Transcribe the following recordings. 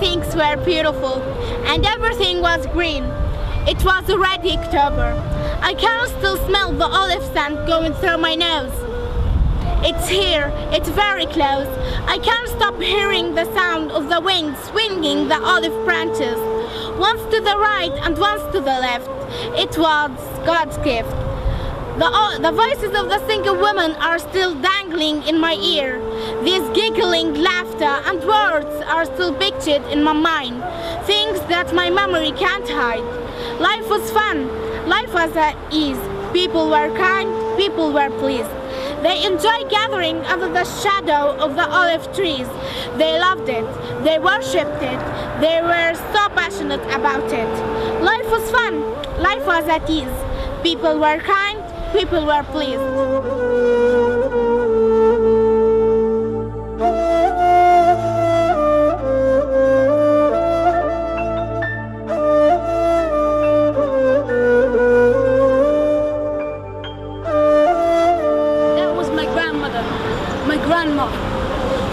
things were beautiful, and everything was green. It was already October. I can still smell the olive scent going through my nose. It's here, it's very close. I can't stop hearing the sound of the wind swinging the olive branches, once to the right and once to the left. It was God's gift. The voices of the single women are still dangling in my ear. These giggling laughter and words are still pictured in my mind, things that my memory can't hide. Life was fun, life was at ease. People were kind, people were pleased. They enjoyed gathering under the shadow of the olive trees. They loved it, they worshipped it, they were so passionate about it. Life was fun, life was at ease. People were kind, people were pleased.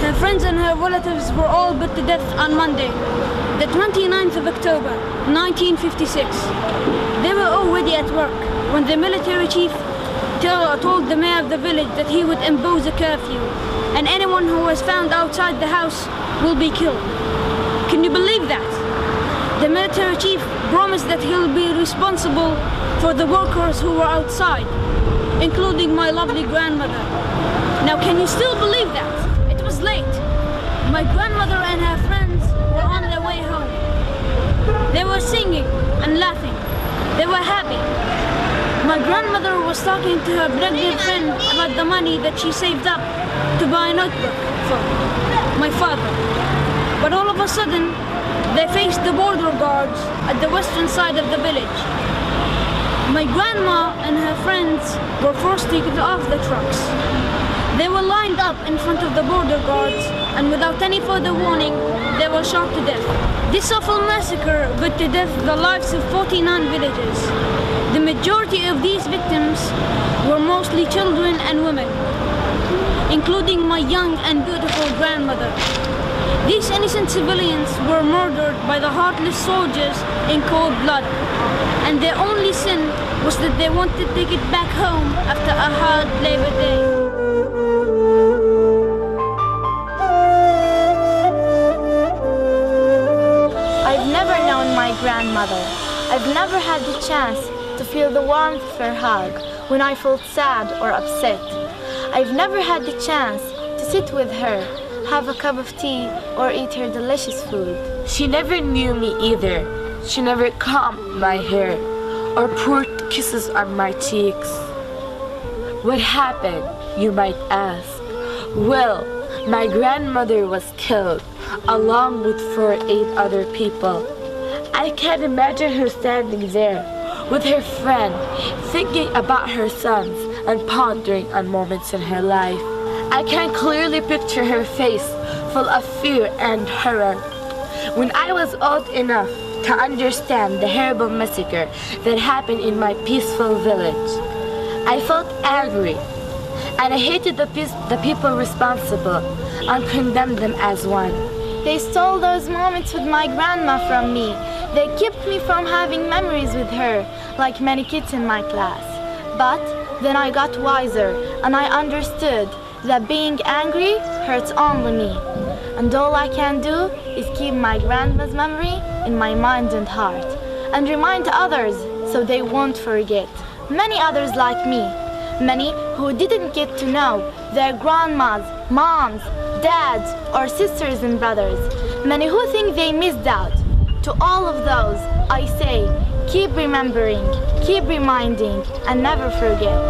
Her friends and her relatives were all put to death on Monday, the 29th of October, 1956. They were already at work when the military chief told the mayor of the village that he would impose a curfew, and anyone who was found outside the house will be killed. Can you believe that? The military chief promised that he'll be responsible for the workers who were outside, including my lovely grandmother. Now, can you still believe that? It was late. My grandmother and her friends were on their way home. They were singing and laughing. They were happy. My grandmother was talking to her pregnant friend about the money that she saved up to buy a notebook for my father. But all of a sudden, they faced the border guards at the western side of the village. My grandma and her friends were forced to get off the trucks. They were lined up in front of the border guards, and without any further warning, they were shot to death. This awful massacre put to death the lives of 49 villagers. The majority of these victims were mostly children and women, including my young and beautiful grandmother. These innocent civilians were murdered by the heartless soldiers in cold blood, and their only sin was that they wanted to get back home after a hard Labor Day. I've never known my grandmother. I've never had the chance to feel the warmth of her hug when I felt sad or upset. I've never had the chance to sit with her, have a cup of tea, or eat her delicious food. She never knew me either. She never combed my hair or poured kisses on my cheeks. What happened, you might ask? Well, my grandmother was killed, along with 8 other people. I can't imagine her standing there with her friend, thinking about her sons and pondering on moments in her life. I can clearly picture her face full of fear and horror. When I was old enough to understand the horrible massacre that happened in my peaceful village, I felt angry, and I hated the people responsible and condemned them as one. They stole those moments with my grandma from me. They kept me from having memories with her, like many kids in my class. But then I got wiser, and I understood that being angry hurts only me. And all I can do is keep my grandma's memory in my mind and heart, and remind others so they won't forget. Many others like me, many who didn't get to know their grandmas, moms, dads, or sisters and brothers, many who think they missed out. To all of those, I say, keep remembering, keep reminding, and never forget.